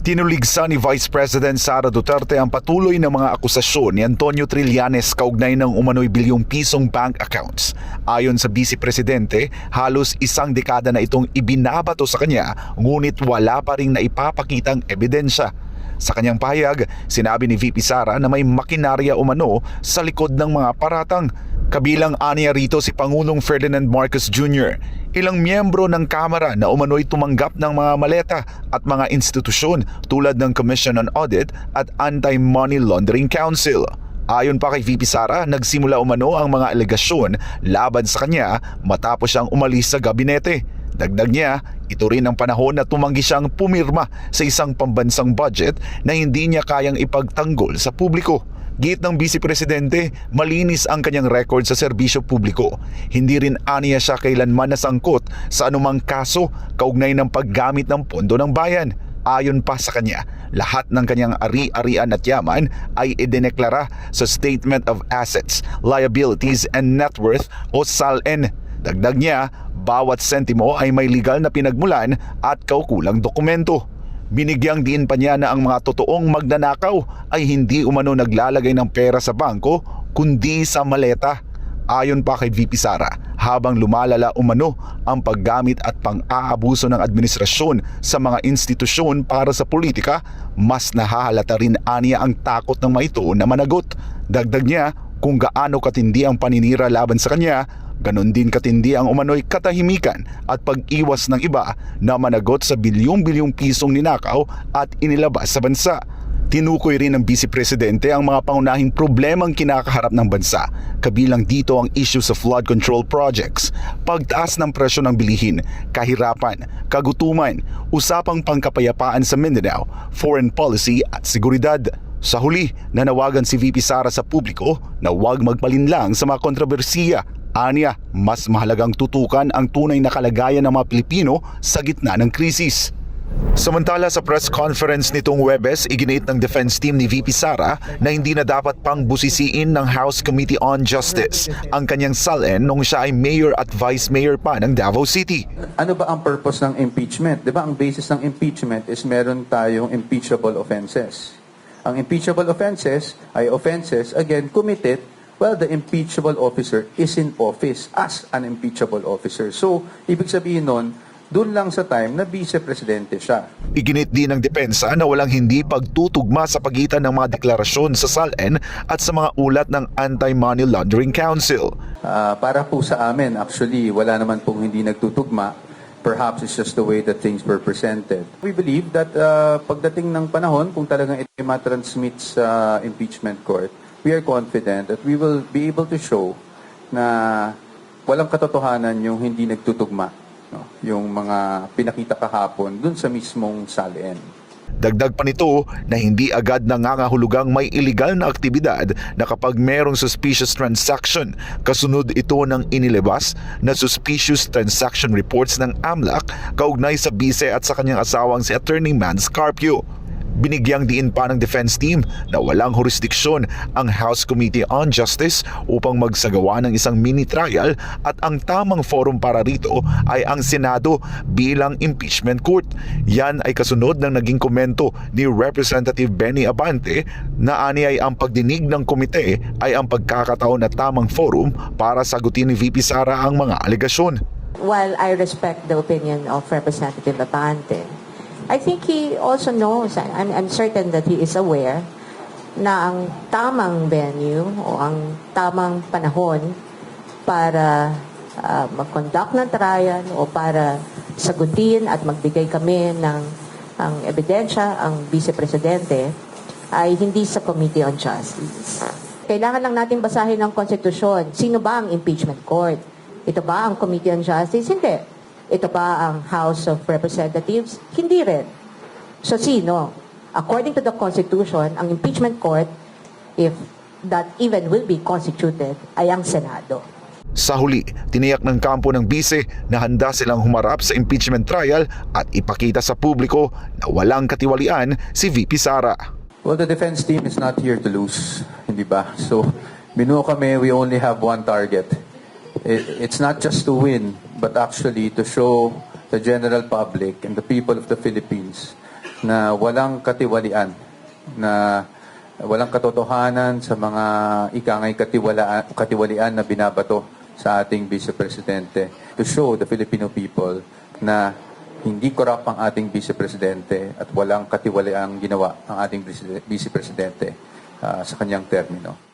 Tinuligsa ni Vice President Sara Duterte ang patuloy na mga akusasyon ni Antonio Trillanes kaugnay ng umano'y bilyong pisong bank accounts. Ayon sa Vice Presidente, halos isang dekada na itong ibinabato sa kanya ngunit wala pa ring naipapakitang ebidensya. Sa kanyang pahayag, sinabi ni VP Sara na may makinarya umano sa likod ng mga paratang. Kabilang aniya rito si Pangulong Ferdinand Marcos Jr., ilang miyembro ng Kamara na umano'y tumanggap ng mga maleta at mga institusyon tulad ng Commission on Audit at Anti-Money Laundering Council. Ayon pa kay VP Sara, nagsimula umano ang mga alegasyon laban sa kanya matapos siyang umalis sa gabinete. Dagdag niya, ito rin ang panahon na tumanggi siyang pumirma sa isang pambansang budget na hindi niya kayang ipagtanggol sa publiko. Giit ng Vice Presidente, malinis ang kanyang record sa serbisyo publiko. Hindi rin aniya siya kailanman nasangkot sa anumang kaso kaugnay ng paggamit ng pondo ng bayan. Ayon pa sa kanya, lahat ng kanyang ari-arian at yaman ay idineklara sa Statement of Assets, Liabilities and Net Worth o SALN. Dagdag niya, bawat sentimo ay may legal na pinagmulan at kaukulang dokumento. Binigyang diin pa niya na ang mga totoong magnanakaw ay hindi umano naglalagay ng pera sa bangko kundi sa maleta. Ayon pa kay VP Sara, habang lumalala umano ang paggamit at pang-aabuso ng administrasyon sa mga institusyon para sa politika, mas nahahalata rin aniya ang takot ng mga ito na managot. Dagdag niya, kung gaano katindi ang paninira laban sa kanya, ganon din katindi ang umano'y katahimikan at pag-iwas ng iba na managot sa bilyong-bilyong pisong ninakaw at inilabas sa bansa. Tinukoy rin ng Vice Presidente ang mga pangunahing problemang kinakaharap ng bansa. Kabilang dito ang issue sa flood control projects, pagtaas ng presyo ng bilihin, kahirapan, kagutuman, usapang pangkapayapaan sa Mindanao, foreign policy at seguridad. Sa huli, nanawagan si VP Sara sa publiko na huwag magpalinlang sa mga kontrobersiya. Aniya, mas mahalagang tutukan ang tunay na kalagayan ng mga Pilipino sa gitna ng krisis. Samantala sa press conference nitong Huwebes, iginiit ng defense team ni VP Sara na hindi na dapat pang busisiin ng House Committee on Justice ang kanyang SALN nung siya ay mayor at vice mayor pa ng Davao City. Ano ba ang purpose ng impeachment? Diba ang basis ng impeachment is meron tayong impeachable offenses. Ang impeachable offenses ay offenses, again, committed while the impeachable officer is in office as an impeachable officer. So, ibig sabihin nun, doon lang sa time na vice-presidente siya. Iginit din ng depensa na walang hindi pagtutugma sa pagitan ng mga deklarasyon sa SALN at sa mga ulat ng Anti-Money Laundering Council. Para po sa amin, actually, wala naman pong hindi nagtutugma. Perhaps it's just the way that things were presented. We believe that pagdating ng panahon, kung talagang ito ma-transmit sa impeachment court, we are confident that we will be able to show na walang katotohanan yung hindi nagtutugma, no? Yung mga pinakita kahapon dun sa mismong SALN. Dagdag pa nito na hindi agad nangangahulugang may illegal na aktibidad na kapag merong suspicious transaction, kasunod ito ng inilabas na suspicious transaction reports ng AMLAC kaugnay sa bise at sa kanyang asawang si Attorney Mans Carpio. Binigyang diin pa ng defense team na walang jurisdiksyon ang House Committee on Justice upang magsagawa ng isang mini trial at ang tamang forum para rito ay ang Senado bilang impeachment court. Yan ay kasunod ng naging komento ni Representative Benny Abante na ani ay ang pagdinig ng komite ay ang pagkakataon na tamang forum para sagutin ni VP Sara ang mga alegasyon. While I respect the opinion of Representative Abante, I think he also knows, I'm certain that he is aware na ang tamang venue o ang tamang panahon para mag-conduct ng trial o para sagutin at magbigay kami ng ang ebidensya, ang Vice Presidente, ay hindi sa Committee on Justice. Kailangan lang natin basahin ang konstitusyon. Sino ba ang impeachment court? Ito ba ang Committee on Justice? Hindi. Ito ba ang House of Representatives? Hindi rin. So sino? According to the Constitution, ang impeachment court, if that even will be constituted, ay ang Senado. Sa huli, tiniyak ng kampo ng bise na handa silang humarap sa impeachment trial at ipakita sa publiko na walang katiwalian si VP Sara. Well, the defense team is not here to lose, hindi ba? So, binuo kami, we only have one target. It's not just to win, but actually to show the general public and the people of the Philippines na walang katiwalian, na walang katotohanan sa mga ikangay katiwalian na binabato sa ating Vice Presidente, to show the Filipino people na hindi korap ang ating Vice Presidente at walang katiwaliang ginawa ang ating Vice Presidente sa kanyang termino.